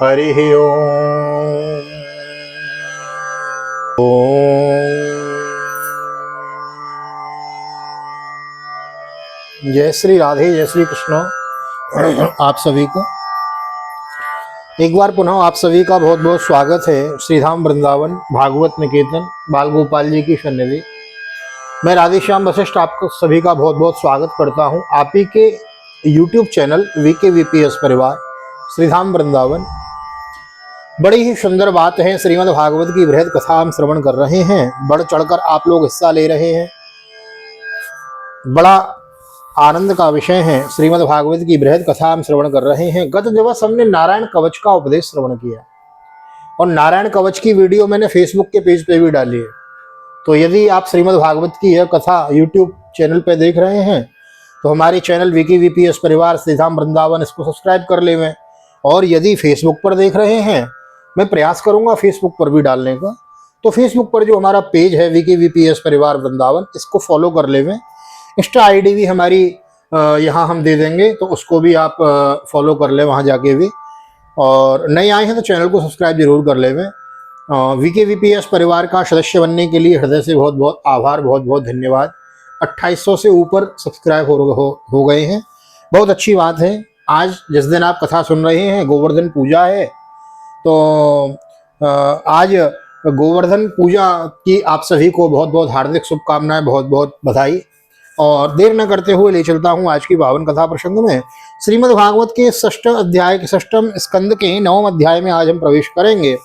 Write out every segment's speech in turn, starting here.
हरिः ओम। जय श्री राधे, जय श्री कृष्ण। आप सभी को एक बार पुनः आप सभी का बहुत बहुत स्वागत है श्रीधाम वृंदावन भागवत निकेतन बाल गोपाल जी की सन्निधि। मैं राधेश्याम वशिष्ठ आपको सभी का बहुत बहुत स्वागत करता हूं आप ही के YouTube चैनल VKVPS परिवार श्रीधाम वृंदावन। बड़ी ही सुंदर बात है, श्रीमद् भागवत की बृहद कथा हम श्रवण कर रहे हैं। बढ़ चढ़कर आप लोग हिस्सा ले रहे हैं, बड़ा आनंद का विषय है। श्रीमद् भागवत की बृहद कथा हम श्रवण कर रहे हैं। गत दिवस हमने नारायण कवच का उपदेश श्रवण किया और नारायण कवच की वीडियो मैंने फेसबुक के पेज पे भी डाली है। तो यदि आप श्रीमद् भागवत की यह कथा यूट्यूब चैनल पे देख रहे हैं तो हमारे चैनल VKVPS परिवार श्रीधाम वृंदावन इसको सब्सक्राइब कर लें। और यदि फेसबुक पर देख रहे हैं, मैं प्रयास करूंगा फेसबुक पर भी डालने का, तो फेसबुक पर जो हमारा पेज है VKVPS परिवार वृंदावन, इसको फॉलो कर लें। इंस्टा ID भी हमारी यहाँ हम दे देंगे, तो उसको भी आप फॉलो कर लें वहाँ जाके भी। और नए आए हैं तो चैनल को सब्सक्राइब जरूर कर लें। VKVPS परिवार का सदस्य बनने के लिए हृदय से बहुत बहुत आभार, बहुत बहुत धन्यवाद। 2800 से ऊपर सब्सक्राइब हो गए हैं, बहुत अच्छी बात है। आज जिस दिन आप कथा सुन रहे हैं गोवर्धन पूजा है, तो आज गोवर्धन पूजा की आप सभी को बहुत बहुत हार्दिक शुभकामनाएं, बहुत बहुत बधाई। और देर न करते हुए ले चलता हूं आज की पावन कथा प्रसंग में। श्रीमद् भागवत के 6 अध्याय के 6 स्कंद के 9 अध्याय में आज हम प्रवेश करेंगे।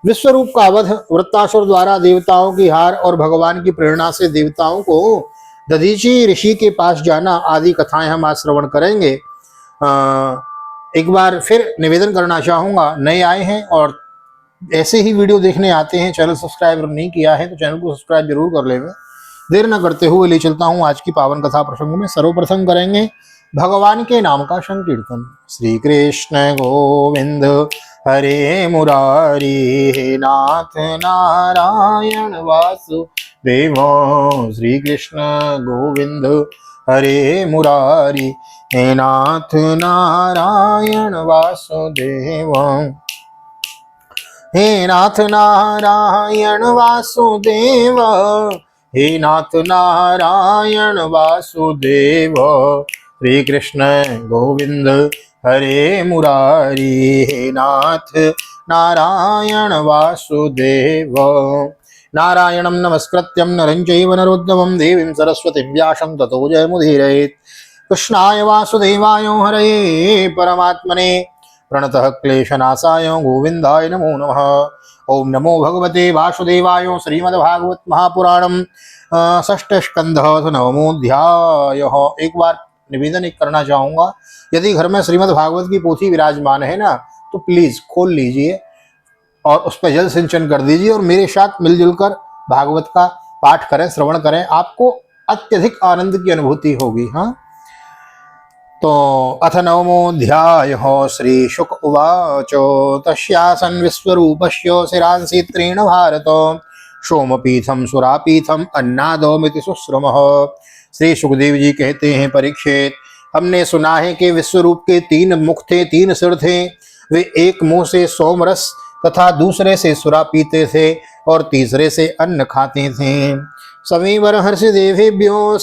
विश्वरूप का वध, वृत्तासुर द्वारा देवताओं की हार और भगवान की प्रेरणा से देवताओं को दधीची ऋषि के पास जाना आदि कथाएं हम आज श्रवण करेंगे। एक बार फिर निवेदन करना चाहूँगा, नए आए हैं और ऐसे ही वीडियो देखने आते हैं, चैनल सब्सक्राइब नहीं किया है तो चैनल को सब्सक्राइब जरूर कर लें। देर न करते हुए ले चलता हूँ आज की पावन कथा प्रसंग में। सर्वप्रथम करेंगे भगवान के नाम का संकीर्तन। श्री कृष्ण गोविंद हरे मुरारी, हे नाथ नारायण वासुदेव। श्री कृष्ण गोविंद हरे मुरारी, हे नाथ नारायण वासुदेव। हे नाथ नारायण वासुदेव, हे नाथ नारायण वासुदेव। श्री कृष्ण गोविंद हरे मुरारी, हे नाथ नारायण वासुदेव। नारायणं नमस्कृत्यं नरं चैव नरोत्तमं देवीं सरस्वतीं व्यासं ततो जयमुदीरयेत्। कृष्णाय वासुदेवाय हरये परमात्मने प्रणतः क्लेशनाशाय गोविंदाय नमो नमः। ओम नमो भगवते वासुदेवाय। श्रीमद्भागवत महापुराणम 6 स्कंध 9वां अध्याय। एक बार निवेदन करना चाहूँगा, यदि घर में श्रीमद्भागवत की पोथी विराजमान है ना, तो प्लीज़ खोल लीजिए और उस पर जल सिंचन कर दीजिए और मेरे साथ मिलजुल कर भागवत का पाठ करें, श्रवण करें। आपको अत्यधिक आनंद की अनुभूति होगी। हाँ, तो अथ 9मोऽध्याय। श्री शुक उवाच तस्यासन् विश्वरूपस्य शिरांसि त्रीण भारत, सोमपीठम सुरापीठम अन्नादमिति सुश्रुमः। श्री सुखदेव जी कहते हैं, परीक्षित, हमने सुना है कि विश्वरूप के 3 मुख थे, 3 सिर थे। वे एक मुंह से सोमरस तथा दूसरे से सुरा पीते थे और तीसरे से अन्न खाते थे। सदैव रहस्यदेवेभ्यो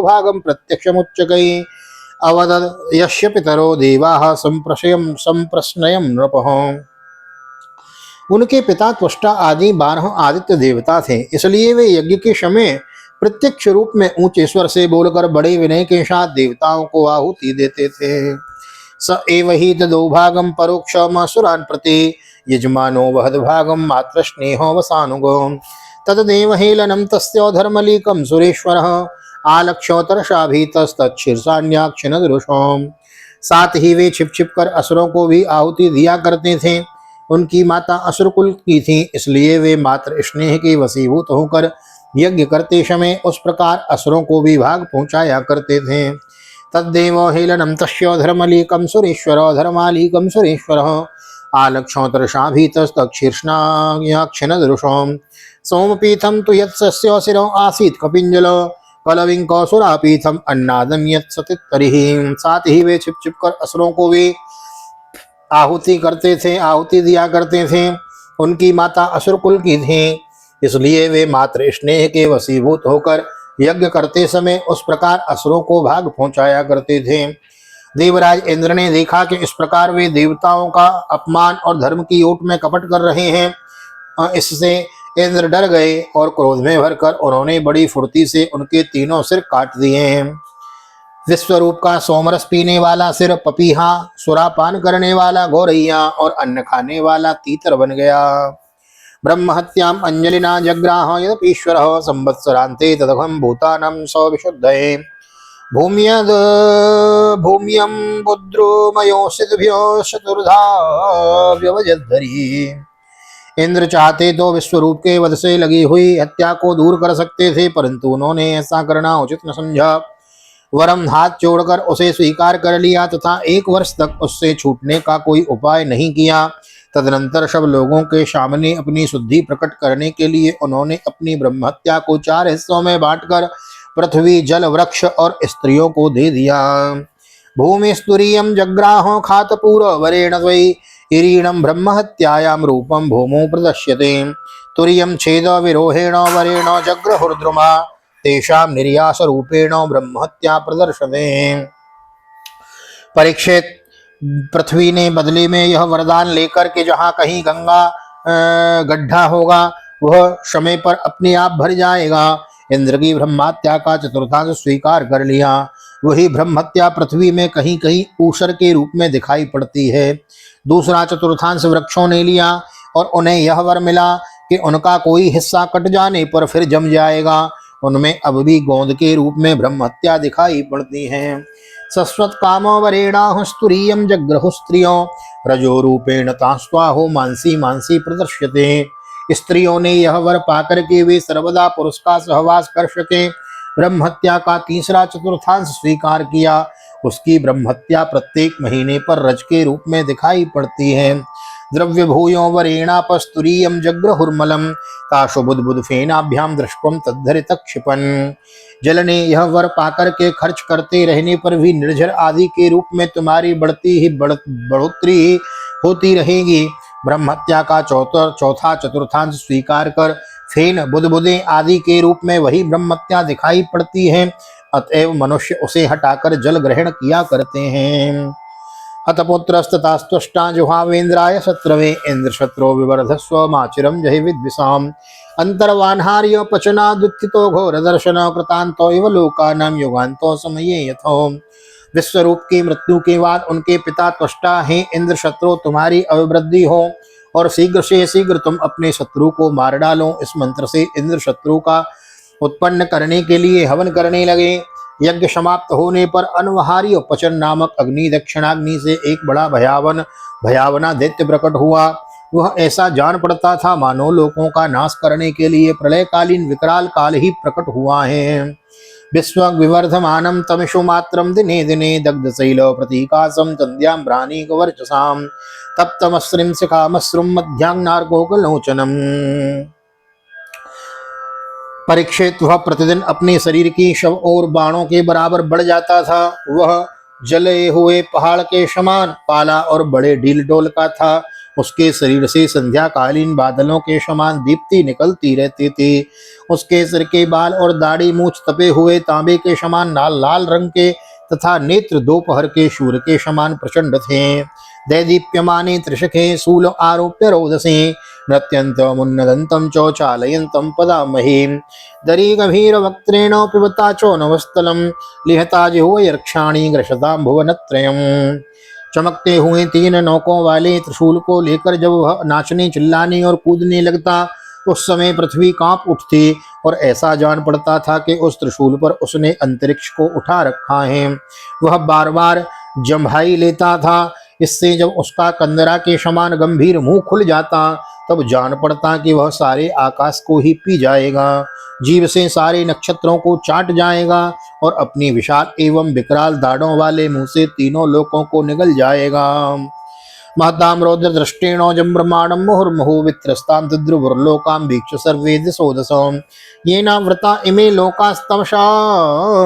भागम प्रत्यक्षमुच्चकै अवदत् यस्य पितरो देवाः संप्रश्नयं नृपः। उनके पिता त्वष्टा आदि 12 आदित्य देवता थे, इसलिए वे यज्ञ के समय प्रत्यक्ष रूप में ऊंचे स्वर से बोलकर बड़े विनय के साथ देवताओं को आहुति देते थे। स एव हि ददौ भागम परोक्षम असुरान् प्रति, यजमानो वहद भागम मात्र स्नेहो वसानुगो। तदेव हेलनम तस्य धर्मलीकम सुरेश्वरः, आलक्ष्योतरशाभीतस्तच्छीर्षाण्याक्षिणदृशोम। साथ ही वे छिप छिप कर असुरों को भी आहुति दिया करते थे। उनकी माता असुर कुल की थी, इसलिए वे मात्र स्नेह के वशीभूत होकर यज्ञ करते समय उस प्रकार असुरों को भी भाग पहुंचाया करते थे। तद्देव हेलनम तस्य धर्मलीकम सुरेश्वर, धर्मालीकम सुरेश्वरः, आलक्ष्योतरशाभीतस्तच्छीर्षाण्याक्षिणदृशोम। सोमपीठम तु यत्सस्य शिरो आसीत् कपिंजल, कलविंकसुरापीठम अन्नादम यत्सतितरिहि। साथ ही वे छिप छिप कर असुरों को भी आहुति करते थे, आहुति दिया करते थे। उनकी माता असुर कुल की थी, इसलिए वे मातृ स्नेह के वशीभूत होकर यज्ञ करते समय उस प्रकार असुरों को भाग पहुंचाया करते थे। देवराज इंद्र ने देखा कि इस प्रकार वे देवताओं का अपमान और धर्म की ओट में कपट कर रहे हैं। इससे इंद्र डर गए और क्रोध में भरकर उन्होंने बड़ी फुर्ती से उनके तीनों सिर काट दिए हैं। विश्वरूप का सोमरस पीने वाला सिर पपीहा, सुरापान करने वाला गौरैया और अन्न खाने वाला तीतर बन गया। ब्रह्म हत्याम अंजलिना जग्राह यदपीश्वर संवत्सरांते तदघम भूतानं सविशुद्धये भूम्यद भूम्यं बुद्रुमयोषिद्भ्यो चतुर्धा व्यवजद्धरी। इंद्र चाहते तो विश्वरूप के वध से लगी हुई हत्या को दूर कर सकते थे, परंतु उन्होंने ऐसा करना उचित न समझा। वरम हाथ जोड़कर उसे स्वीकार कर लिया तथा 1 वर्ष तक उससे छूटने का कोई उपाय नहीं किया। तदनंतर सब लोगों के सामने अपनी शुद्धि प्रकट करने के लिए उन्होंने अपनी ब्रह्महत्या को 4 हिस्सों में बांटकर पृथ्वी, जल, वृक्ष और स्त्रियों को दे दिया। भूमि स्तुरीयम जग्राहो खातपूर वरेण द्वै इरीणम ब्रह्महत्यायाम रूपम भूमौ प्रदश्यते तुरीयम छेद विरोहेण वरेण जग्रहुर्द्रुमा तेषाम निर्यास रूपेण ब्रह्महत्या प्रदर्शने। परीक्षित, पृथ्वी ने बदले में यह वरदान लेकर के जहाँ कहीं गंगा गड्ढा होगा वह समय पर अपने आप भर जाएगा। इंद्र की ब्रह्महत्या का चतुर्थांश स्वीकार कर लिया। वही ब्रह्महत्या पृथ्वी में कहीं कहीं ऊषर के रूप में दिखाई पड़ती है। दूसरा चतुर्थांश वृक्षों ने लिया और उन्हें यह वर मिला कि उनका कोई हिस्सा कट जाने पर फिर जम जाएगा। उनमें अब भी गोंद के रूप में ब्रह्महत्या दिखाई पड़ती है। सस्वत कामो वरेणाह स्तुरीयम जग्रहु स्त्रियों रजो रूपेण तास्वाहो मानसी मानसी प्रदर्श्यते। स्त्रियों ने यह वर पाकर के वे सर्वदा पुरुष का सहवास कर सके ब्रह्महत्या का तीसरा चतुर्थांश स्वीकार किया। उसकी ब्रह्महत्या प्रत्येक महीने पर रज के रूप में दिखाई पड़ती है। द्रव्य भूयो वरेणापस्तुरीयम जग्रहुर्मलम ताशु बुद्बुद फेनाभ्याम दृष्टम तद्धरित क्षिपन। जल ने यह वर पाकर के खर्च करते रहने पर भी निर्झर आदि के रूप में तुम्हारी बढ़ोतरी होती रहेगी। ब्रह्महत्या का चौथा चतुर्थांश स्वीकार कर फेन, बुदबुदे आदि के रूप में वही ब्रह्महत्या दिखाई पड़ती है। अतएव मनुष्य उसे हटाकर जल ग्रहण किया करते हैं। हतपुत्रस्ततास्तुष्टा जुहावेन्द्राय शत्रवे इंद्र शत्रो विवर्धस्व माचिरम जहि विद्विषाम अंतर्वान्हार्य पचनादुत्थितो घोर दर्शन कृतांतो इव लोकानां युगान्तो समये यथो। विश्वरूप की मृत्यु के बाद उनके पिता त्वष्टा हैं इंद्र शत्रु तुम्हारी अभिवृद्धि हो और शीघ्र से शीघ्र तुम अपने शत्रु को मार डालो। इस मंत्र से इंद्र शत्रु का उत्पन्न करने के लिए हवन करने लगे। यज्ञ समाप्त होने पर अनवहारी पचन नामक अग्नि दक्षिणाग्नि से एक बड़ा भयावना दैत्य प्रकट हुआ। वह ऐसा जान पड़ता था मानो लोकों का नाश करने के लिए प्रलयकालीन विकराल काल ही प्रकट हुआ है। विश्व विवर्धमानम तमिषु मात्रम दिने दिने दग्ध शैल प्रतीकासम चंद्याम भ्राणीक वर्चसाम तप्तमश्रिम शिखामश्रुम मध्यांगनार्गोकलोचनम। परीक्षित, वह प्रतिदिन अपने शरीर की शव और बाणों के बराबर बढ़ जाता था। वह जले हुए पहाड़ के समान काला और बड़े ढील डोल का था। उसके शरीर से संध्याकालीन बादलों के समान दीप्ति निकलती रहती थी। उसके सिर के बाल और दाढ़ी मूछ तपे हुए तांबे के समान लाल लाल रंग के तथा नेत्र दोपहर के सूर्य के समान प्रचंड थे। दैदीप्यमाने त्रिशखे शूल आरोप्य रोदसे नृत्यन्तमुन्नदन्तं च चालयन्तं पदामहीं दरी गभीर वक्त्रेण पिबता चो नवस्थलं लिहता जिह्वयर्क्षाणि ग्रसतां भुवनत्रयम्। चमकते हुए 3 नौकों वाले त्रिशूल को लेकर जब वह नाचने चिल्लाने और कूदने लगता उस समय पृथ्वी कांप उठती और ऐसा जान पड़ता था कि उस त्रिशूल पर उसने अंतरिक्ष को उठा रखा है। वह बार बार जम्भाई लेता था। इससे जब उसका कंदरा के समान गंभीर मुंह खुल जाता तब जान पड़ता कि वह सारे आकाश को ही पी जाएगा, जीव से सारे नक्षत्रों को चाट जाएगा और अपनी विशाल एवं विकराल दाढ़ों वाले मुंह से तीनों लोकों को निगल जाएगा। महतां रौद्र दृष्टेनो जम्ब्रमाणं मुहुर्मुहुः वित्रस्तां तद्रुवुर्लोकां वीक्ष्य सर्वे दिशो दशः येनावृता इमे लोकास्तमसा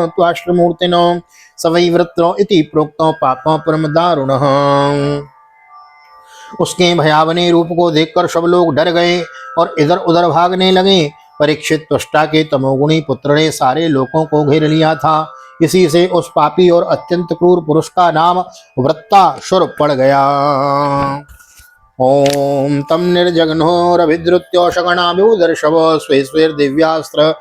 त्वाष्ट्रमूर्तिनो स वै वृत्रो इति प्रोक्तो पापः परमदारुणः। उसके भयावने रूप को देखकर सब लोग डर गए और इधर उधर भागने लगे। परीक्षित त्वष्टा के तमोगुणी पुत्र ने सारे लोगों को घेर लिया था। इसी से उस पापी और अत्यंत क्रूर पुरुष का नाम वृत्तासुर पड़ गया। ओम तम निर्जघ्नोरभिद्रुत्यो शकणाभिदर्शव स्वेस्वेर्दिव्यास्त्र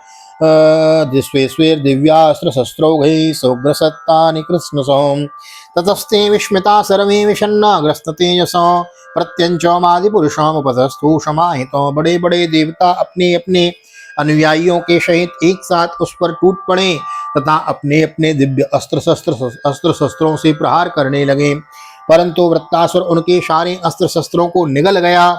शस्त्रौघैः सौग्रसत्तानि कृष्णसौं ततस्ते विस्मिता सर्वे विषन्नाग्रस्त तेजसा प्रत्यंचमादिपुरुषामुपतस्थु समाहितो। बड़े बड़े देवता अपने अपने अनुयायियों के सहित एक साथ उस पर टूट पड़े तथा अपने अपने दिव्य अस्त्र शस्त्रों से प्रहार करने लगे, परंतु वृत्तासुर उनके सारे अस्त्र शस्त्रों को निगल गया।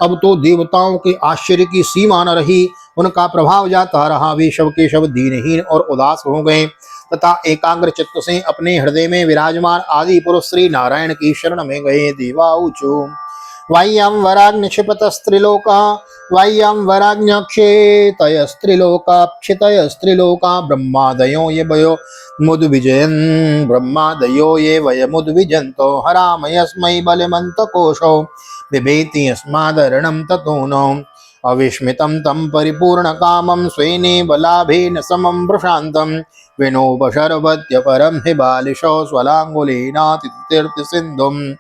अब तो देवताओं के आश्चर्य की सीमा न रही, उनका प्रभाव जाता रहा। वे शव के शव दीनहीन और उदास हो गए तथा एकाग्र चित्त से अपने हृदय में विराजमान आदि पुरुष श्री नारायण की शरण में गए। देवाऊचु वाह्यं वराग्निक्षिपतस्त्रिलोका वाह्यं वराग्न्यक्षेतयस्त्रिलोका ब्रह्मादयो ये वयो मुद्विजयन् ब्रह्मादयो ये वयमुद्विजन्तो हरामयस्मै बलमन्तकोशो बिभेति अस्मादरणं ततो नो अविस्मितं तं परिपूर्णकामं स्वेनेव लाभेन समं प्रशान्तं विनोपशर्वत्य परं हि बालिशो स्वलाङ्गुलीनातितीर्थसिन्धुम्।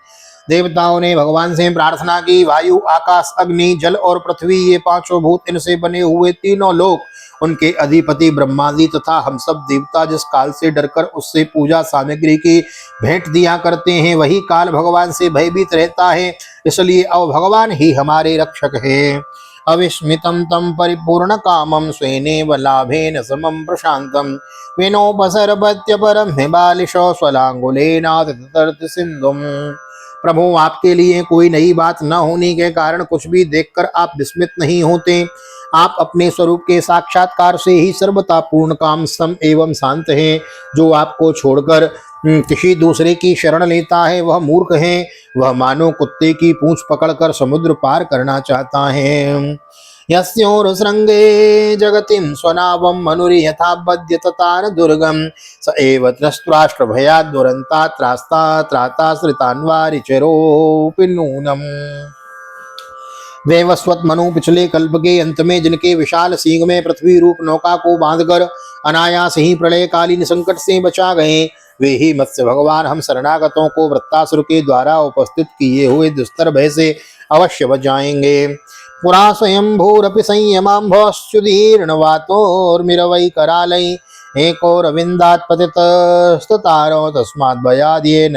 देवताओं ने भगवान से प्रार्थना की। वायु, आकाश, अग्नि, जल और पृथ्वी, ये पांचों भूत, इनसे बने हुए तीनों लोक, उनके अधिपति ब्रह्मादि तथा हम सब देवता जिस काल से डरकर उससे पूजा सामग्री की भेंट दिया करते हैं, वही काल भगवान से भयभीत रहता है। इसलिए अब भगवान ही हमारे रक्षक है। अविस्मितं तं परिपूर्ण कामं स्वेनेव लाभेन समं प्रशान्तं विनोपसर्वत्य परं हि बालिशो स्वलाङ्गुलेनातितीर्थ सिन्धुम्। प्रभु, आपके लिए कोई नई बात न होने के कारण कुछ भी देखकर आप विस्मित नहीं होते। आप अपने स्वरूप के साक्षात्कार से ही सर्वथा पूर्ण काम सम एवं शांत हैं। जो आपको छोड़कर किसी दूसरे की शरण लेता है वह मूर्ख है। वह मानो कुत्ते की पूंछ पकड़कर समुद्र पार करना चाहता है। यस्योरुसृङ्गे जगतिं स्वनावं मनुर्यथा बध्यततार दुर्गम स एव त्रस्त्राष्ट्रभयात् दुरन्तात् त्राताश्रितान्वारिचरोऽपि नूनम्। वैवस्वत मनु पिछले कल्प के अंत में जिनके विशाल सींग में पृथ्वी रूप नौका को बांधकर अनायास ही प्रलयकालीन संकट से बचा गए, वे ही मत्स्य भगवान हम शरणागतों को वृत्तासुर के द्वारा उपस्थित किए हुए दुस्तर भय से अवश्य बचाएंगे। पुरा स्वयं भूरपि संयमाम्भोश्चुदीर्णवातोर्मिरवै करालय एकोरविन्दात् पतितस्ततारो तस्माद् भयाद् ये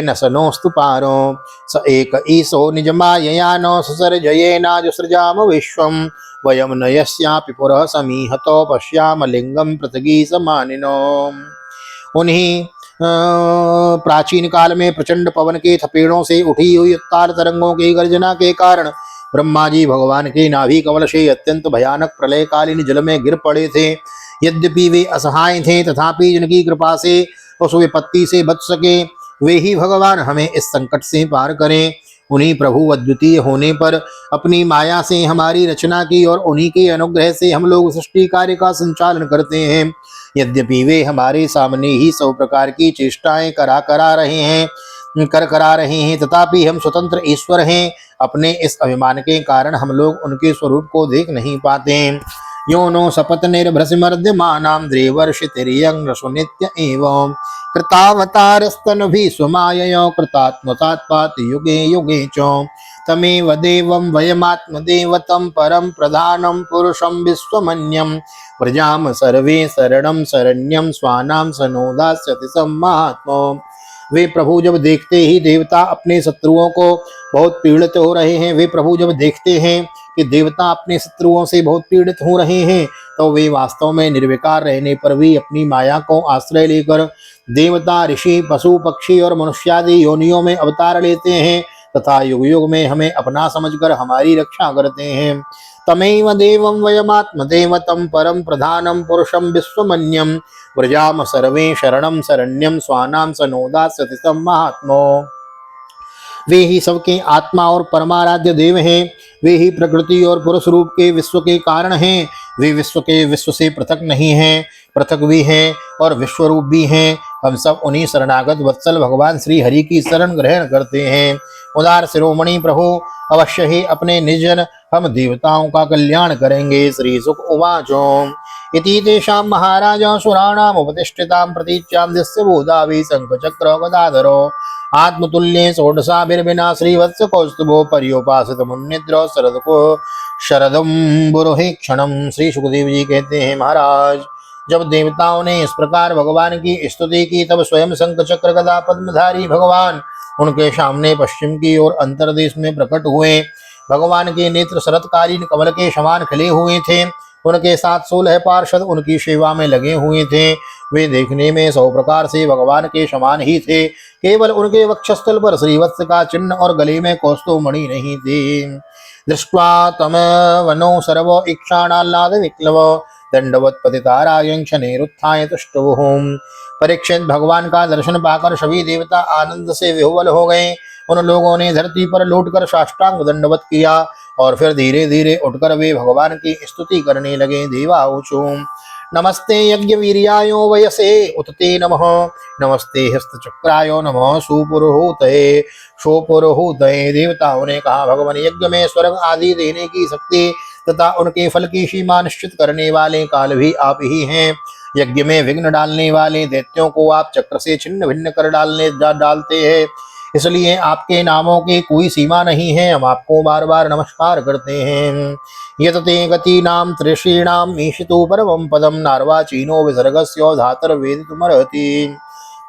न सनोस्तु पारो स एक ईशो निजमाययानो ससर्जयेनाजुसृजाम विश्वं वयं न यस्यापि पुरः समीहतो पश्याम लिंगम पृथ्वी समानिनो। उन्हीं प्राचीन काल में प्रचंड पवन के थपेड़ों से उठी हुई उत्ताल तरंगों की गर्जना के कारण ब्रह्मा जी भगवान के नाभि कमल से अत्यंत भयानक प्रलयकालीन जल में गिर पड़े थे। यद्यपि वे असहाय थे तथापि जिनकी कृपा से उस विपत्ति से बच सके, वे ही भगवान हमें इस संकट से पार करें। उन्हीं प्रभु अद्वितीय होने पर अपनी माया से हमारी रचना की और उन्हीं के अनुग्रह से हम लोग सृष्टि कार्य का संचालन करते हैं। यद्यपि वे हमारे सामने ही सब प्रकार की चेष्टाएं करा रहे हैं तथापि हम स्वतंत्र ईश्वर हैं। अपने इस अभिमान के कारण हम लोग उनके स्वरूप को देख नहीं पाते। यो नो सपत निर्भृसिमर्द्यमानां द्रेवर्षितिर्यं सुनित्य एवं कृतावतारस्तनुभि स्वमायया कृतात्मतात्पाति युगे युगे च तमेव देवं वयमात्मदेवतं परं प्रधानं पुरुषं विश्वमन्यं प्रजाम सर्वे शरणं शरण्यं स्वानां सनोदास्यति सम्मात्मो। वे प्रभु जब देखते ही देवता अपने शत्रुओं को बहुत पीड़ित हो रहे हैं, वे प्रभु जब देखते हैं कि देवता अपने शत्रुओं से बहुत पीड़ित हो रहे हैं, तो वे वास्तव में निर्विकार रहने पर भी अपनी माया को आश्रय लेकर देवता, ऋषि, पशु, पक्षी और मनुष्यादि योनियों में अवतार लेते हैं तथा युग युग में हमें अपना समझकर हमारी रक्षा करते हैं। तमेव देवं वयमात्मदेवतं परं प्रधानं पुरुषं विश्वमन्यं व्रजाम सर्वे शरणं शरण्यं स्वानां सनोदास्यति सम्मात्मो। वे ही सबके आत्मा और परमाराध्य देव हैं। वे ही प्रकृति और पुरुष रूप के विश्व के कारण हैं। वे विश्व के विश्व से पृथक नहीं हैं, पृथक भी हैं और विश्वरूप भी हैं। हम सब उन्हीं शरणागत वत्सल भगवान श्री हरि की शरण ग्रहण करते हैं। उदार शिरोमणि प्रभु अवश्य ही अपने निजन हम देवताओं का कल्याण करेंगे। श्री सुक उवाचो इति तेषां महाराज सुराणाम उपतिष्ठितां प्रतीच्यां दिस्य बोधावि शंखचक्र गदाधरो आत्मतुल्ये षोडशाभिर्विना श्रीवत्स कौस्तुभो पर्योपासित मुन्निद्र शरदम बुरोहि क्षणम। श्री सुखदेव जी कहते हैं, महाराज जब देवताओं ने इस प्रकार भगवान की स्तुति की तब स्वयं शंख चक्र गदा पद्मधारी भगवान उनके सामने पश्चिम की ओर अंतरदेश में प्रकट हुए। भगवान के नेत्र शरतकालीन कमल के समान खिले हुए थे। उनके साथ 16 पार्षद उनकी सेवा में लगे हुए थे। वे देखने में 100 प्रकार से भगवान के समान ही थे। केवल उनके वक्षस्थल पर श्रीवत्स का चिन्ह और गले में कौस्तुभमणि नहीं थे। दृष्ट्वा तम वनो सर्व इक्षाणाल्लाद विक्लव दंडवत पतितारायं क्षणेरुत्थाय तुष्टुवुः। परीक्षित भगवान का दर्शन पाकर सभी देवता आनंद से विह्वल हो गए। उन लोगों ने धरती पर लौटकर साष्टांग दंडवत किया और फिर धीरे धीरे उठकर वे भगवान की स्तुति करने लगे। देवाऊचु नमस्ते यज्ञवीर्यायो वयसे उतते नमः नमस्ते हस्तचक्रायो नमः सुपुरोहूतये सोपुरोहूतये। देवताओं ने कहा, भगवान यज्ञ में स्वर्ग आदि देने की शक्ति तथा उनके फल की सीमा निश्चित करने वाले काल भी आप ही हैं। यज्ञ में विघ्न डालने वाले दैत्यों को आप चक्र से छिन्न भिन्न कर डालते हैं, इसलिए आपके नामों की कोई सीमा नहीं है। हम आपको बार बार नमस्कार करते हैं। यतते गति नाम त्रिषीणाम ईशितो परमं पदम नार्वाचीनो विसर्गस्यो धातर वेदितुमर्हति।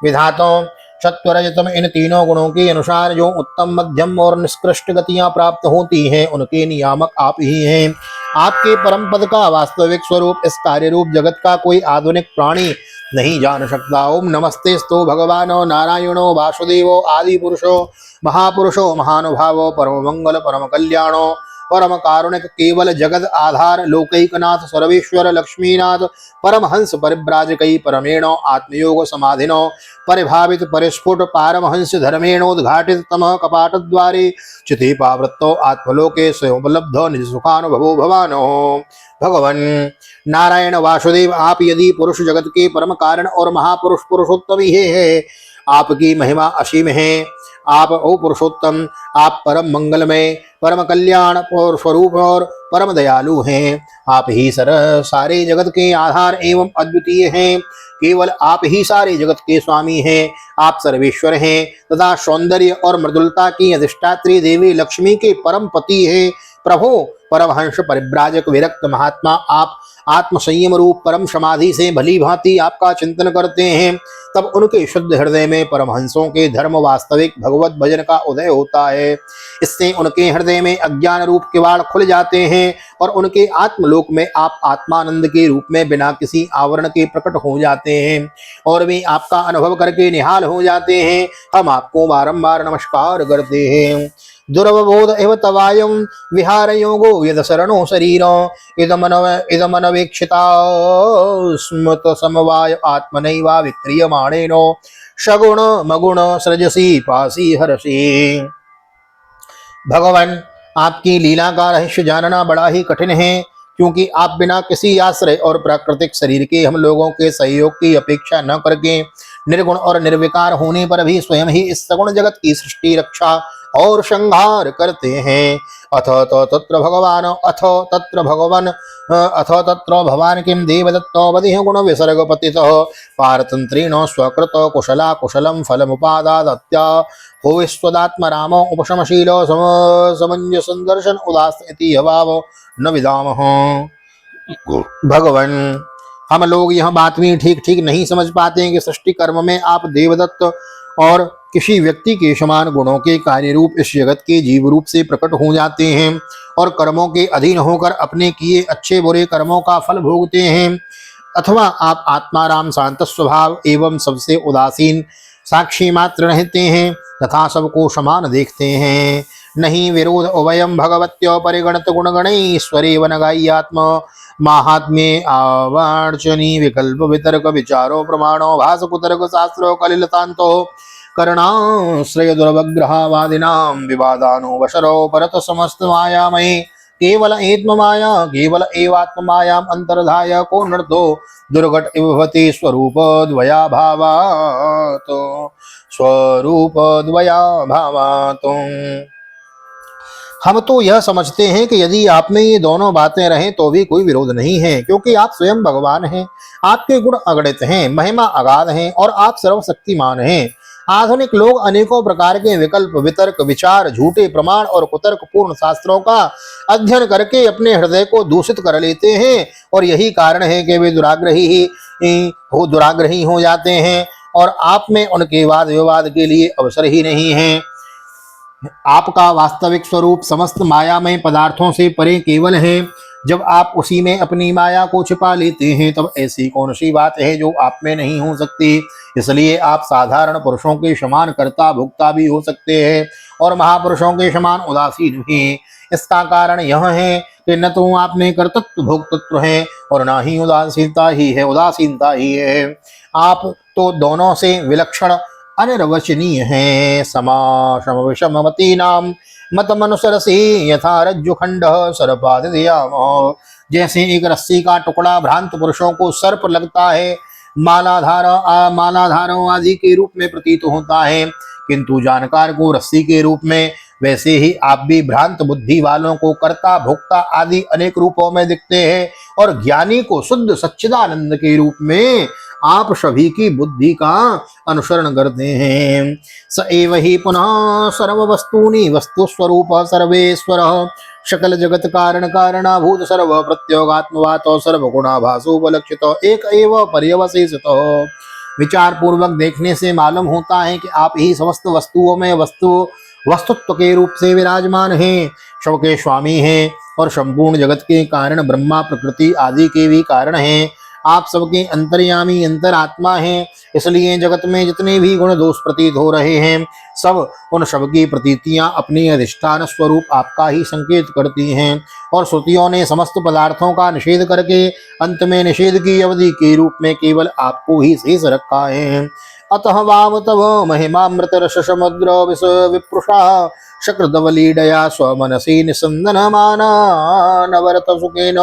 विधातों सत्वरजतम इन तीनों गुणों के अनुसार जो उत्तम मध्यम और निष्कृष्ट गतियां प्राप्त होती हैं उनके नियामक आप ही हैं। आपके परम पद का वास्तविक स्वरूप इस कार्य रूप जगत का कोई आधुनिक प्राणी नहीं जान सकता। ओम नमस्तेस्तु भगवानो नारायणो वासुदेवो आदि पुरुषो महापुरुषो महानुभावो परम मंगल परम कल्याणो परम कारुणिक केवल जगत आधार लोकैकनाथ सर्वेश्वर लक्ष्मीनाथ परमहंस परिव्राजकै परमेणो आत्मयोग समाधिनो परिभावित परिस्फुट पारमहंस धर्मेणोद्घाटित तमः कपाट द्वारे चिते पावृत्तो आत्मलोके स्वयमुपलब्ध निज सुखानुभवो भवानो। भगवन नारायण वासुदेव आप यदि पुरुष जगत के परम कारण और महापुरुष पुरुषोत्तम ही है, आपकी महिमा असीम है। आप ओ पुरुषोत्तम, आप परम मंगलमय परम कल्याण और स्वरूप और परम दयालु हैं। आप ही सारे जगत के आधार एवं अद्वितीय हैं। केवल आप ही सारे जगत के स्वामी हैं। आप सर्वेश्वर हैं तथा सौंदर्य और मृदुलता की अधिष्ठात्री देवी लक्ष्मी के परम पति हैं। प्रभु परमहंस परिव्राजक विरक्त महात्मा आप आत्म संयम रूप परम समाधि से भली भांति आपका चिंतन करते हैं, तब उनके शुद्ध हृदय में परमहंसों के धर्म वास्तविक भगवत भजन का उदय होता है। इससे उनके हृदय में अज्ञान रूप किवाड़ खुल जाते हैं और उनके आत्मलोक में आप आत्मानंद के रूप में बिना किसी आवरण के प्रकट हो जाते हैं और वे आपका अनुभव करके निहाल हो जाते हैं। हम आपको बारंबार नमस्कार करते हैं। दुर्वबोध एव तवायं विहार योगो यद शरणो शरीरो इदमनवेक्षिता स्मृत समवाय आत्मनैवा विक्रियमाणेनो सगुण मगुण सृजसी पासी हरसी। भगवान आपकी लीला का रहस्य जानना बड़ा ही कठिन है, क्योंकि आप बिना किसी आश्रय और प्राकृतिक शरीर के हम लोगों के सहयोग की अपेक्षा न करके निर्गुण और निर्विकार होने पर भी स्वयं ही इस सगुण जगत की सृष्टि रक्षा और संहार करते हैं। अथ तत्र भगवान किम देवदत्तो बदिह गुण विसर्ग पतितः पारतंत्रेण स्वकृत कुशला कुशलम फलमुपादादत्या होविस्वदात्म राम उपशमशीलो समंजस दर्शन उदास इति अभाव न विदामः। भगवान हम लोग यह बात भी ठीक ठीक नहीं समझ पाते हैं कि सृष्टि कर्म में आप देवदत्त और किसी व्यक्ति के समान गुणों के कार्य रूप इस जगत के जीव रूप से प्रकट हो जाते हैं और कर्मों के अधीन होकर अपने किए अच्छे बुरे कर्मों का फल भोगते हैं, अथवा आप आत्माराम शांत स्वभाव एवं सबसे उदासीन साक्षी मात्र रहते हैं तथा सबको समान देखते हैं। नहीं विरोध उभयम भगवत्यो परिगणत गुणगणैश्वरे वनगाय्यात्म महात्म्ये आवार्चनी विकल्प वितर्क विचारो प्रमाणो भास कुतर्क शास्त्रो कलिलतांतो करणाश्रय दुर्वग्रहवादिनां विवादानो वशरो परत समस्त मायामयी केवल एत्ममाया केवल एवात्ममायाम अंतर्धाय को नर्तो दुर्घट इव भवति स्वरूप द्वया भावात् स्वरूप द्वया भावात्। हम तो यह समझते हैं कि यदि आप में ये दोनों बातें रहें तो भी कोई विरोध नहीं है, क्योंकि आप स्वयं भगवान हैं, आपके गुण अगणित हैं, महिमा अगाध हैं और आप सर्वशक्तिमान हैं। आधुनिक लोग अनेकों प्रकार के विकल्प, वितर्क, विचार, झूठे प्रमाण और कुतर्क पूर्ण शास्त्रों का अध्ययन करके अपने हृदय को दूषित कर लेते हैं, और यही कारण है कि वे दुराग्रही हो जाते हैं और आप में उनके वाद विवाद के लिए अवसर ही नहीं है। आपका वास्तविक स्वरूप समस्त मायामय पदार्थों से परे केवल है। जब आप उसी में अपनी माया को छिपा लेते हैं तब ऐसी कौन सी बात है जो आप में नहीं हो सकती। इसलिए आप साधारण पुरुषों के समान कर्ता भोक्ता भी हो सकते हैं और महापुरुषों के समान उदासीन भी। इसका कारण यह है कि न तो आप में कर्तृत्व भोक्तृत्व है और न ही उदासीनता ही है। आप तो दोनों से विलक्षण अनिर्वचनीय है। समाशम विषमवती नाम मतमनुसरसी यथा रज्जुखंड सर्पादियाम। जैसे एक रस्सी का टुकड़ा भ्रांत पुरुषों को सर्प लगता है, मालाधारों आदि के रूप में प्रतीत होता है, किंतु जानकार को रस्सी के रूप में, वैसे ही आप भी भ्रांत बुद्धि वालों को कर्ता भोक्ता आदि अनेक रूपों में दिखते हैं और ज्ञानी को शुद्ध सच्चिदानंद के रूप में आप सभी की बुद्धि का अनुसरण करते हैं। स एव ही पुनः सर्व वस्तूनि वस्तु स्वरूप सर्वेश्वर सकल जगत कारण कारणाभूत सर्व प्रत्योगात्मवात सर्वगुणाभासो उपलक्षित एक एव पर्यवसित। विचार पूर्वक देखने से मालूम होता है कि आप ही समस्त वस्तुओं में वस्तुत्व के रूप से विराजमान हैं, सब के स्वामी हैं और संपूर्ण जगत के कारण ब्रह्मा प्रकृति आदि के भी कारण हैं। आप सबके अंतर्यामी अंतरात्मा हैं, इसलिए जगत में जितने भी गुण दोष प्रतीत हो रहे हैं सब उन सब की प्रतीतियां अपनी अधिष्ठान स्वरूप आपका ही संकेत करती हैं। और श्रुतियों ने समस्त पदार्थों का निषेध करके अंत में निषेध की अवधि के रूप में केवल आपको ही शेष रखा है। अतः वाव तव महिमामृत रस समुद्र विष विप्रुषा शक्रदवलीडया स्वमनसी निसंदनमाना नवरत सुखेन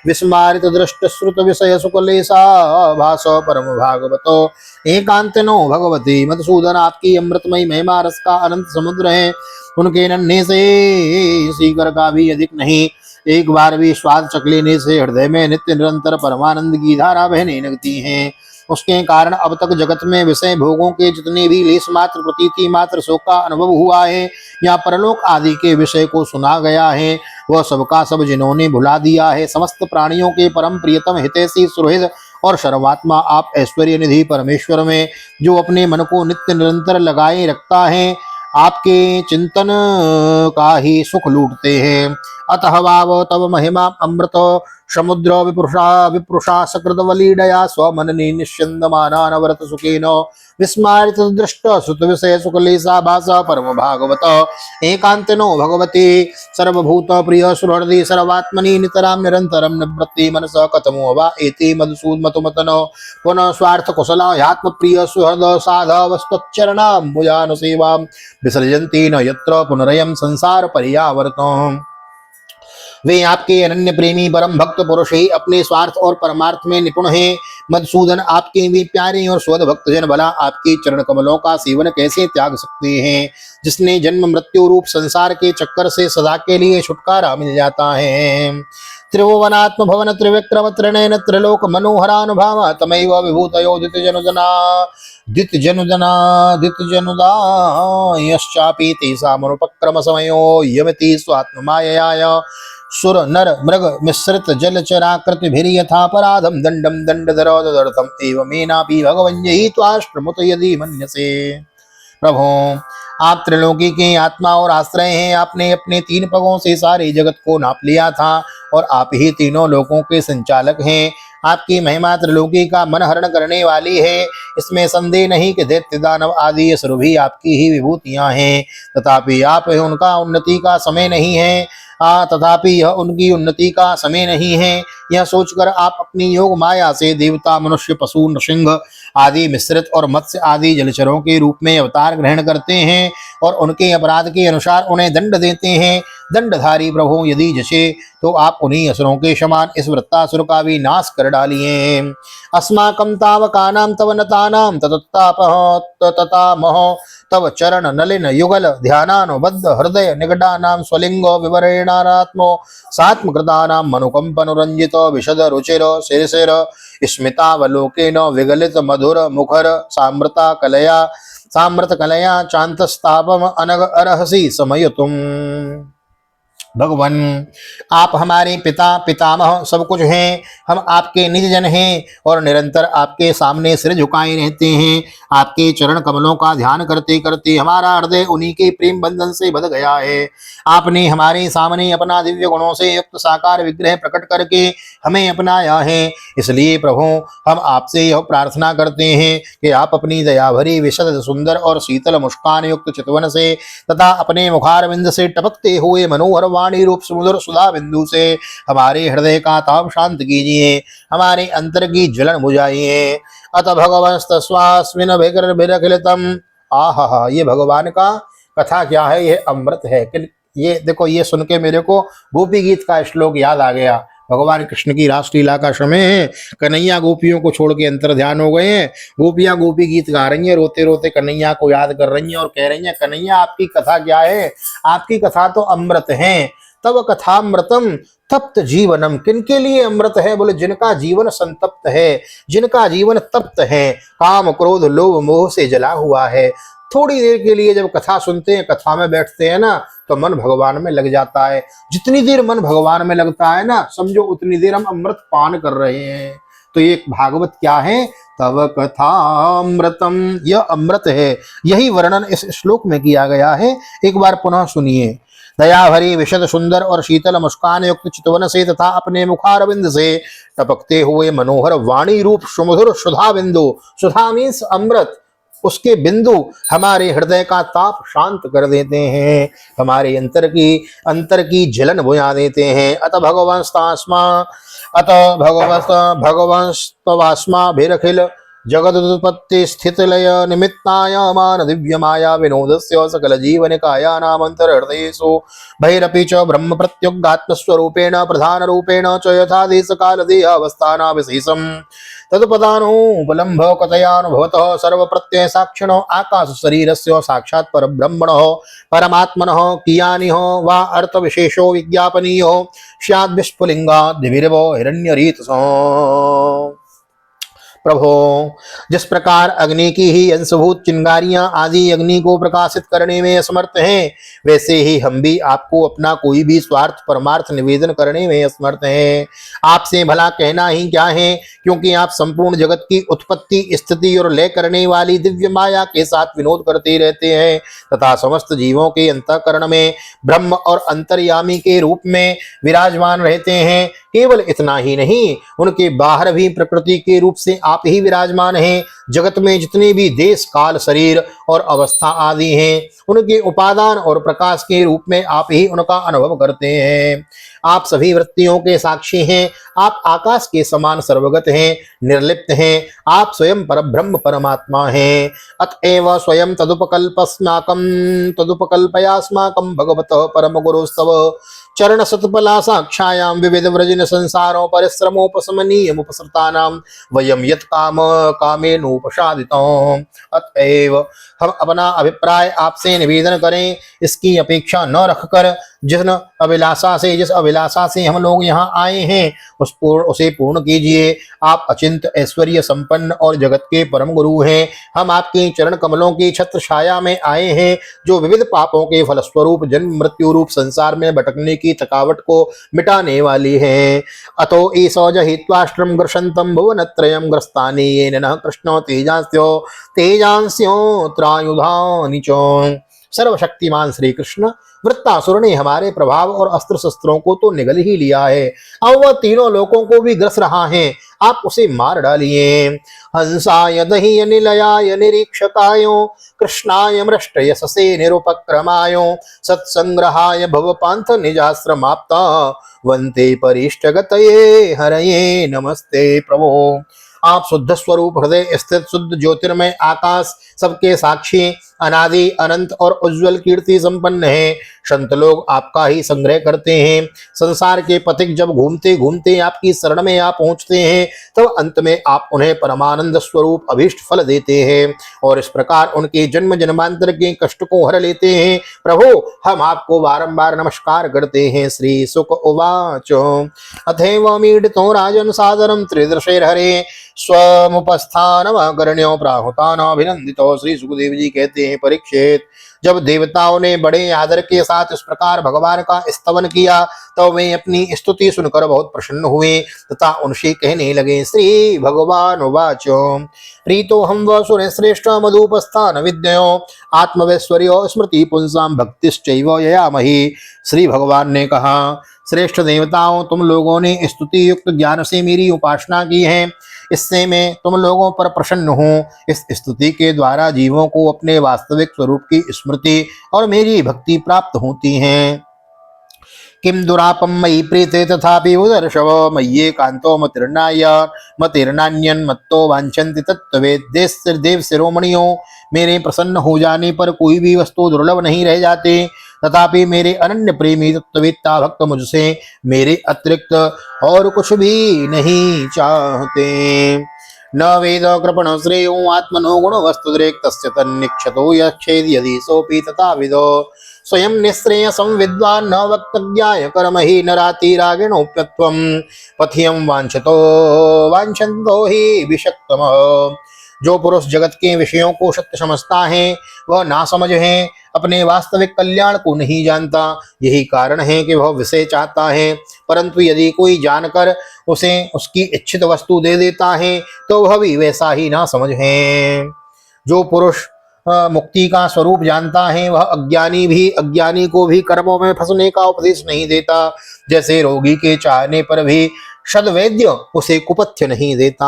विस्मारित दृष्ट श्रुत विषय सुकलेशा भास परम भागवतो एकांतनो भगवती मधुसूदन। आपकी अमृतमयी महिमा रस का अनंत समुद्र है, उनके नन्हे से सीकर का भी अधिक नहीं। एक बार भी स्वाद चख लेने से हृदय में नित्य निरंतर परमानंद की धारा बहने लगती हैं। उसके कारण अब तक जगत में विषय भोगों के जितने भी लेस मात्र प्रतीति मात्र सुख का अनुभव हुआ है या परलोक आदि के विषय को सुना गया है, वह सबका सब जिन्होंने भुला दिया है। समस्त प्राणियों के परम प्रियतम हितैषी सुहृद और सर्वात्मा आप ऐश्वर्य निधि परमेश्वर में जो अपने मन को नित्य निरंतर लगाए रखता है, आपके चिंतन का ही सुख लूटते हैं। अतः वाव तव महिमा अमृत समुद्र विप्रुषा सकृदवलीडया स्वमननी निश्चंदमाना नवरत सुखेन विस्मारित दृष्ट श्रुत विषय सुकलेशा भासा परम भागवत एकांतनो भगवती सर्वभूत प्रिय सुहृदि सर्वात्मनि नितराम निरंतरम निवृत्ति मनस कथमो वा एति मधुसूद मतमतनो पुनः स्वार्थ कुशला ह्यात्म प्रिय सुहृद साधवस्तच्चरणाम्बुजान सेवां विसर्जन्ति न यत्र पुनरयं संसार पर्यावर्तम्। वे आपके अनन्य प्रेमी परम भक्त पुरुष ही अपने स्वार्थ और परमार्थ में निपुण हैं। मधुसूदन, आपके भी प्यारे और स्वद भक्तजन भला आपके चरण कमलों का सेवन कैसे त्याग सकते हैं, जिसने जन्म मृत्यु रूप संसार के चक्कर से सदा के लिए छुटकारा मिल जाता है। त्रिभुवनात्म भवन त्रिविक्रम त्रिनयन त्रिलोक मनोहरानुभाव तमैव विभूतयो दितजनुदा यश्चापि तेषामनुपक्रम समयो यमति स्वात्ममायया सुर नर मृग मिश्रित जलचराकृति भिर्यथापराधम दंडम दंडधरोदर्थम एवमेनापि भगवन्यहि त्वाश्रमुत यदि मन्यसे। प्रभु, आप त्रिलोकी के आत्मा और आश्रय हैं। आपने अपने तीन पगों से सारे जगत को नाप लिया था और आप ही तीनों लोकों के संचालक हैं। आपकी महिमा त्रिलोकी का मन हरण करने वाली है, इसमें संदेह नहीं कि दैत्य दानव आदि असुर भी आपकी ही विभूतियां हैं। तथापि यह उन्नति का समय नहीं है। यह सोचकर आप अपनी योग माया से देवता, मनुष्य, पशु, नृसिंह आदि मिश्रित और मत्स्य आदि जलचरों के रूप में अवतार ग्रहण करते हैं और उनके अपराध के अनुसार उन्हें दंड देते हैं। दंडधारी प्रभु, यदि जचे तो आप उन्हीं असुरों के समान इस वृत्तासुर का भी नाश कर डालिए। अस्माकं तावकानां तव नतानां तततापः ततामह तव चरण नलिन युगल ध्यानानुबद्ध हृदय निगडानां स्वलिंग विवरेणात्मो सात्मकृतानां मनुकंपनुरंजित विशद रुचिर शिरशिर स्मितावलोकेन विगलित मधुर मुखर सामृत कलया चांतस्तापम अनग अरहसी समय तुम। भगवान, आप हमारे पिता पितामह सब कुछ हैं। हम आपके निज जन हैं और निरंतर आपके सामने सिर झुकाए रहते हैं। आपके चरण कमलों का ध्यान करते करते हमारा हृदय उन्हीं के प्रेम बंधन से बंध गया है। आपने हमारे सामने अपना दिव्य गुणों से युक्त साकार विग्रह प्रकट करके हमें अपनाया है। इसलिए प्रभु, हम आपसे यह प्रार्थना करते हैं कि आप अपनी दया भरी विशद सुंदर और शीतल मुस्कान युक्त चितवन से तथा अपने मुखारविंद से टपकते हुए मनोहर वाणी रूप समुद्र सुधा बिंदु से हमारे हृदय का ताप शांत कीजिए, हमारे अंतर की ज्वलन बुझाइए। अत भगवंस्तस्वास्मिन विरखिलतम। आहा, ये भगवान का कथा क्या है, ये अमृत है। ये देखो, ये सुन के मेरे को गोपी गीत का श्लोक याद आ गया। भगवान कृष्ण की रासलीला का समय है। कन्हैया गोपियों को छोड़ के अंतर ध्यान हो गए हैं। गोपियां गोपी गीत गा रही हैं, रोते रोते कन्हैया को याद कर रही हैं और कह रही हैं, कन्हैया आपकी कथा क्या है? आपकी कथा तो अमृत है। तब कथामृतम तप्त जीवनम। किनके लिए अमृत है? बोले जिनका जीवन संतप्त है, जिनका जीवन तप्त है, काम क्रोध लोभ मोह से जला हुआ है। थोड़ी देर के लिए जब कथा सुनते हैं, कथा में बैठते हैं ना, तो मन भगवान में लग जाता है। जितनी देर मन भगवान में लगता है ना, समझो उतनी देर हम अमृत पान कर रहे हैं। तो ये भागवत क्या है? तव कथामृतम, यह अमृत है। यही वर्णन इस श्लोक में किया गया है। एक बार पुनः सुनिए। दया भरी विशद सुंदर और शीतल मुस्कान युक्त चितवन से तथा अपने मुखारविंद से टपकते हुए मनोहर वाणी रूप सुमधुर सुधा बिंदु, सुधा मीन्स अमृत, उसके बिंदु हमारे हृदय का ताप शांत कर देते हैं, हमारे अंतर की जलन बुझा देते हैं। अत भगवंस्तवास्मा भिरखिल जगदुत्पत्ति स्थित लय निमित्ताय मान दिव्य माया विनोदस्य सकल जीवनिकाया नामंतर हृदयेषु भैरपि च ब्रह्म प्रत्युगात्मस्वरूपेण प्रधान रूपेण च यथा देश काल देहावस्थाना विशेषम तदपदानुपलम्भ कथयानुभवतः सर्व प्रत्यय साक्षिणो आकाश शरीरस्य साक्षात् परब्रह्मणः परमात्मनः कियानिह वा अर्थ विशेषो विज्ञापनीयो स्याद् विस्फुलिंगाद् द्विविरवो हिरण्यरीतसः। प्रभो, जिस प्रकार अग्नि की ही अंशभूत चिंगारियां आदि अग्नि को प्रकाशित करने में असमर्थ हैं, वैसे ही हम भी आपको अपना कोई भी स्वार्थ परमार्थ निवेदन करने में असमर्थ हैं। आपसे भला कहना ही क्या है, क्योंकि आप संपूर्ण जगत की उत्पत्ति स्थिति और लय करने वाली दिव्य माया के साथ विनोद करते रहते हैं तथा समस्त जीवों के अंतःकरण में ब्रह्म और अंतर्यामी के रूप में विराजमान रहते हैं। केवल इतना ही नहीं, उनके बाहर भी प्रकृति के रूप से आप ही विराजमान हैं। जगत में जितने भी देश काल शरीर और अवस्था आदि हैं, उनके उपादान और प्रकाश के रूप में आप ही उनका अनुभव करते हैं। आप सभी वृत्तियों के साक्षी हैं। आप आकाश के समान सर्वगत हैं, निर्लिप्त हैं। आप स्वयं परब्रह्म परमात्मा हैं। अतएव स्वयं तदुपकल्पयास्माकं भगवतः परम गुरुस्तव चरण सतपला साक्षायां विविध व्रजन संसारों परिश्रमोपशमनीयमुपसृतानां वयम यत् काम कामेनोपसादितम्। अतएव हम अपना अभिप्राय आपसे निवेदन करें, इसकी अपेक्षा न रखकर जिस अभिलाषा से हम लोग यहाँ आए हैं उसे पूर्ण कीजिए। आप अचिंत ऐश्वर्य संपन्न और जगत के परम गुरु हैं। हम आपके चरण कमलों की छत्र छाया में आए हैं, जो विविध पापों के फलस्वरूप जन्म मृत्यु रूप संसार में भटकने की थकावट को मिटाने वाली है। अतो ईशो जहित्वाष्ट्रम ग्रसंतम भुवनत्रयम् ग्रस्तानि येन नः कृष्णो तेजांस्यो त्रायुधानि च। सर्वशक्तिमान श्री कृष्ण वृत्तासुर ने हमारे प्रभाव और अस्त्र शस्त्रों को तो निगल ही लिया है, अब वह तीनों लोकों को भी ग्रस रहा है, आप उसे मार डालिए। हंसाय दही निलयाय निरीक्षकाय कृष्णाय मृष्ट यशसे निरुपक्रमाय सत्संग्रहाय भवपांथ निजाश्रमाप्ता वंते परिष्टगतये हरये नमस्ते प्रभो। आप शुद्ध स्वरूप हृदय स्थित शुद्ध ज्योतिर्मय आकाश सबके साक्षी अनादि अनंत और उज्जवल कीर्ति संपन्न है। संत लोग आपका ही संग्रह करते हैं। संसार के पथिक जब घूमते घूमते आपकी शरण में आप पहुंचते हैं तब अंत में आप उन्हें परमानंद स्वरूप अभीष्ट फल देते हैं और इस प्रकार उनके जन्म जन्मांतर के कष्ट को हर लेते हैं। प्रभु हम आपको बारंबार नमस्कार करते हैं। श्री सुक उवाच अथैव मीडितो राजन सादरम त्रिदृशेर हरे स्वमुपस्थानमकर्ण्यो प्राहुतानाभिनंदितो। श्री सुखदेव जी कहते हैं, परीक्षित, जब देवताओं ने बड़े आदर के साथ इस प्रकार भगवान का स्तवन किया तो वे अपनी स्तुति सुनकर बहुत प्रसन्न हुए तथा उनसे कहने लगे। श्री भगवान उवाचो प्रीतो हम व सुर श्रेष्ठ मधुपस्थान विद्यो आत्मवैश्वर्यो स्मृति पुंसाम भक्तिश्चैव ययामहि। श्री भगवान ने कहा, श्रेष्ठ देवताओं, तुम लोगों ने स्तुति युक्त ज्ञान से मेरी उपासना की है, इससे मैं तुम लोगों पर प्रसन्न हूँ। इस स्तुति के द्वारा जीवों को अपने वास्तविक स्वरूप की स्मृति और मेरी भक्ति प्राप्त होती है। किम दुरापम मयि प्रीते तथापि उदर्शव मय्ये कांतो मतिर्नान्यन मत्तो वांछन्ति तत्त्ववेद्य देव शिरोमणियों। मेरे प्रसन्न हो जाने पर कोई भी वस्तु दुर्लभ नहीं रह जाते, तथापि मेरे अनन्य प्रेमी तत्ववेत्ता भक्त मुझसे मेरे अतिरिक्त और कुछ भी नहीं चाहते। न वेद कृपण श्रेयो आत्मनो गुण वस्तुद्रेक तस्य तन्निक्षतो यच्छेद यदि सोपि तथा विदो स्वयं निःश्रेय संविद्वान न वक्तव्याय कर्म ही नरातिरागिणोप्यत्वं पथियं वांछन्तो ही विषक्तमः। जो पुरुष जगत के विषयों को सत्य समझता है वह नासमझ है, अपने वास्तविक कल्याण को नहीं जानता। यही कारण है कि वह विषय चाहता है, परंतु यदि कोई जानकर उसे उसकी इच्छित वस्तु दे देता है तो वह भी वैसा ही ना समझ है। जो पुरुष मुक्ति का स्वरूप जानता है वह अज्ञानी को भी कर्मों में फंसने का उपदेश नहीं देता। जैसे रोगी के चाहने पर भी सद्वैद्य उसे कुपथ्य नहीं देता।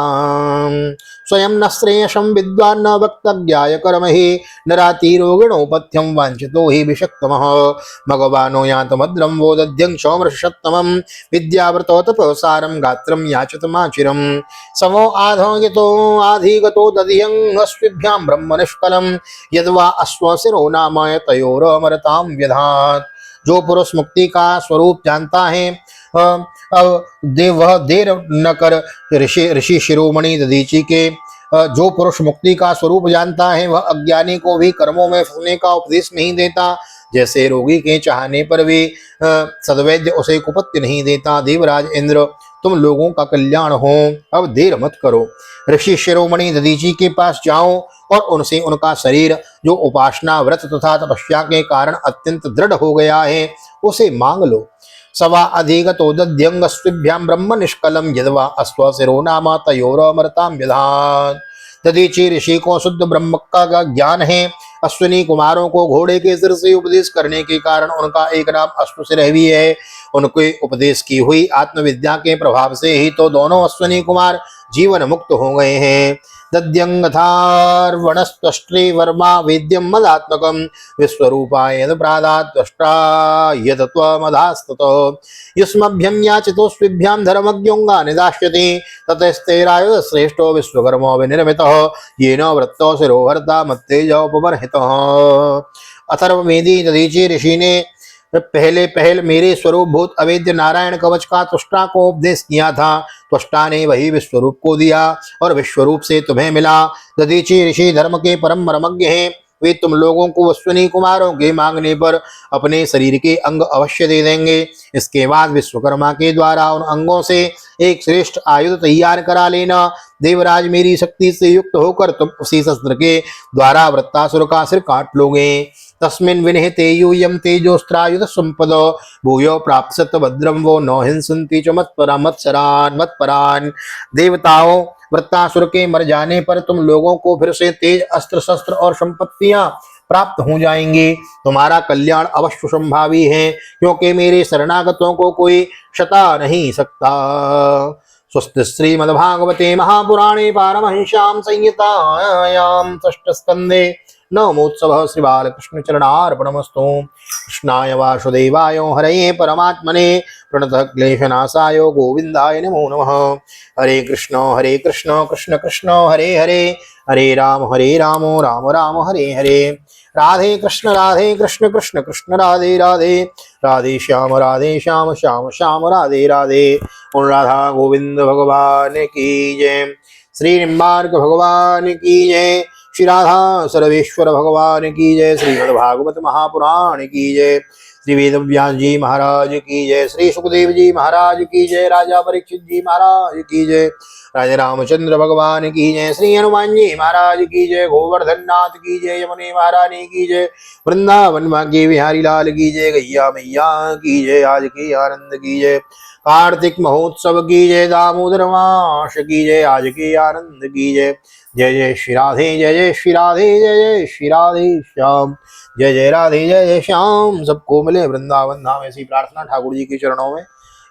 स्वयं न श्रेयसं विद्वान् न वक्तव्याय कर्म हि नरातिरोगिणोपथ्यं वांछितो हि विषक्तमः। भगवानो यातमद्रं वोदध्यं सौमृषत्तमं विद्याव्रतो तपसारं गात्रं याचतमाचिरं समो आधिगतो दधियं अस्विभ्यां ब्रह्मनिष्कलं यद्वा अश्वशिरो नामाय तयोरमरतां व्यधात्। जो पुरुष मुक्ति का स्वरूप जानता है वह देर न कर ऋषि शिरोमणि दधीचि के जो पुरुष मुक्ति का स्वरूप जानता है वह अज्ञानी को भी कर्मों में फंसने का उपदेश नहीं देता। जैसे रोगी के चाहने पर भी सद्वैद्य उसे कुपथ्य नहीं देता। देवराज इंद्र, तुम लोगों का कल्याण हो, अब देर मत करो। ऋषि शिरोमणि दधीचि के पास जाओ और उनसे उनका शरीर जो उपासना व्रत तथा तपस्या के कारण अत्यंत दृढ़ हो गया है उसे मांग लो। सवा अधिगतो दध्यंगस्विभ्यां ब्रह्म निष्कलम यद्वा अश्वशिरो नामा तयोरमरतां व्यधात्। दधीचि ऋषि को शुद्ध ब्रह्म का ज्ञान है। अश्विनी कुमारों को घोड़े के सिर से उपदेश करने के कारण उनका एक नाम अश्वशिर भी है। उनके उपदेश की हुई आत्मविद्या के प्रभाव से ही तो दोनों अश्विनी कुमार जीवन मुक्त हो गए हैं। दध्यंगथार्वणस्त्वष्ट्रे वर्मा वेद्यं मदात्मकं विश्वरूपाय यदप्रादात्वष्ट्रा यदत्वमधास्ततो युष्मभ्यं याचितोस्विभ्यां धर्मज्ञोंगा निदास्यति ततस्तेरायुध श्रेष्ठो विश्वकर्मो विनिर्मितः येन वृत्तो शिरोहर्ता मत्तेजोपबर्हितः। अथर्ववेदी दधीचि ऋषि ने पहल मेरे स्वरूप भूत अवेद्य नारायण कवच का त्वष्टा को उपदेश किया था। त्वष्टा ने वही विश्वरूप को दिया और विश्वरूप से तुम्हें मिला। दधीचि ऋषि धर्म के परम मर्मज्ञ हैं। वे तुम लोगों को अश्विनी कुमारों के मांगने पर अपने शरीर के अंग अवश्य दे देंगे। इसके बाद विश्वकर्मा के द्वारा उन अंगों से एक श्रेष्ठ आयुध तैयार करा लेना। देवराज, मेरी शक्ति से युक्त होकर तुम उसी शस्त्र के द्वारा वृत्तासुर का सिर काट लोगे। तस्मिन् विनिहिते यूयं तेजोस्त्रायुध संपदो भूयो प्राप्स्यत भद्रं वो न हिंसन्ति च मत्परान्। देवताओं, वृत्तासुर के मर जाने पर तुम लोगों को फिर से तेज अस्त्र शस्त्र और संपत्तियां प्राप्त हो जाएंगे। तुम्हारा कल्याण अवश्य संभावी है, क्योंकि मेरे शरणागतों को कोई शता नहीं सकता। स्वस्ति श्रीमद्भागवते महापुराणे पारमहंस्यां संहितायां षष्ठ स्कंदे नवमोत्सवः श्री बालकृष्ण चरणार्पणमस्तु। कृष्णाय वासुदेवाय हरये परमात्मने प्रणतः क्लेशनाशाय गोविंदाय नमो नमः। हरे कृष्ण कृष्ण कृष्ण हरे हरे, हरे राम राम राम हरे हरे। राधे कृष्ण कृष्ण कृष्ण राधे राधे, राधे श्याम श्याम श्याम राधे राधे। और राधा गोविंद भगवान की जय, श्री निम्बार्क भगवान की जय, श्री राधा सर्वेश्वर भगवान की जय, श्रीमद्भागवत महापुराण की जय, श्री वेदव्यास जी महाराज की जय, श्री सुखदेव जी महाराज की जय, राजा परीक्षित जी महाराज की जय, राजा रामचंद्र भगवान की जय, श्री हनुमान जी महाराज की जय, गोवर्धन नाथ की जय, यमुने महारानी की जय, वृंदावन भाग्य बिहारी लाल की जय, गैया मैया की जय, आज के आनंद की जय, कार्तिक महोत्सव की जय, दामोदर मास की जय, आज के आनंद की जय। जय जय श्री राधे, जय जय श्री राधे, जय जय श्री राधे श्याम, जय जय राधे जय जय श्याम। सबको मिले वृंदावन धाम, ऐसी प्रार्थना ठाकुर जी के चरणों में।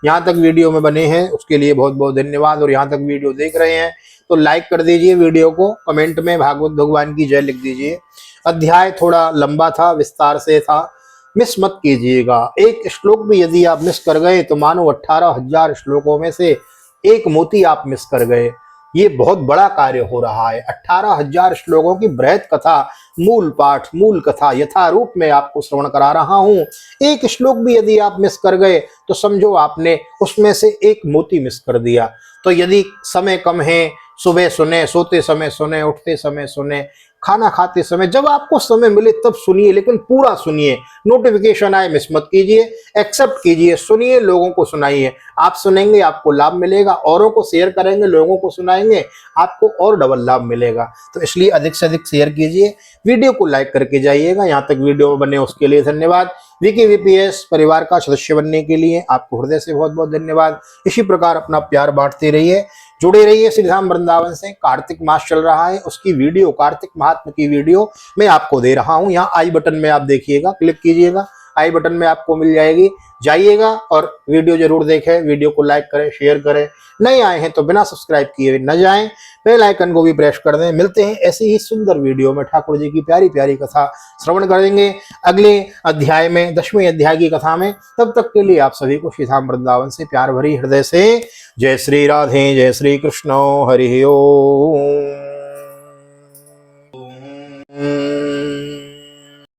यहाँ तक वीडियो में बने हैं उसके लिए बहुत बहुत धन्यवाद। और यहाँ तक वीडियो देख रहे हैं तो लाइक कर दीजिए वीडियो को, कमेंट में भागवत भगवान की जय लिख दीजिए। अध्याय थोड़ा लंबा था, विस्तार से था, मिस मत कीजिएगा। एक श्लोक भी यदि आप मिस कर गए तो मानो 18,000 श्लोकों में से एक मोती आप मिस कर गए। ये बहुत बड़ा कार्य हो रहा है। 18,000 श्लोकों की बृहद कथा, मूल पाठ, मूल कथा यथारूप में आपको श्रवण करा रहा हूं। एक श्लोक भी यदि आप मिस कर गए तो समझो आपने उसमें से एक मोती मिस कर दिया। तो यदि समय कम है, सुबह सुने, सोते समय सुने, उठते समय सुने, खाना खाते समय, जब आपको समय मिले तब सुनिए, लेकिन पूरा सुनिए। नोटिफिकेशन आए मिस मत कीजिए, एक्सेप्ट कीजिए, सुनिए, लोगों को सुनाइए। आप सुनेंगे आपको लाभ मिलेगा, औरों को शेयर करेंगे, लोगों को सुनाएंगे, आपको और डबल लाभ मिलेगा। तो इसलिए अधिक से अधिक शेयर कीजिए, वीडियो को लाइक करके जाइएगा। यहाँ तक वीडियो बने उसके लिए धन्यवाद। विकी वीपीएस परिवार का सदस्य बनने के लिए आपको हृदय से बहुत बहुत धन्यवाद। इसी प्रकार अपना प्यार बांटते रहिए, जुड़े रहिए श्री धाम वृंदावन से। कार्तिक मास चल रहा है, उसकी वीडियो, कार्तिक महात्म की वीडियो मैं आपको दे रहा हूं। यहाँ आई बटन में आप देखिएगा, क्लिक कीजिएगा, आई बटन में आपको मिल जाएगी, जाइएगा और वीडियो जरूर देखें, वीडियो को लाइक करें, शेयर करें। नए आए हैं तो बिना सब्सक्राइब किए न जाएं, बेल आइकन को भी प्रेस कर दें। मिलते हैं ऐसी ही सुंदर वीडियो में, ठाकुर जी की प्यारी प्यारी कथा श्रवण करेंगे अगले अध्याय में, 10वें अध्याय की कथा में। तब तक के लिए आप सभी को श्री धाम वृंदावन से प्यार भरी हृदय से जय श्री राधे, जय श्री कृष्ण, हरि ओम।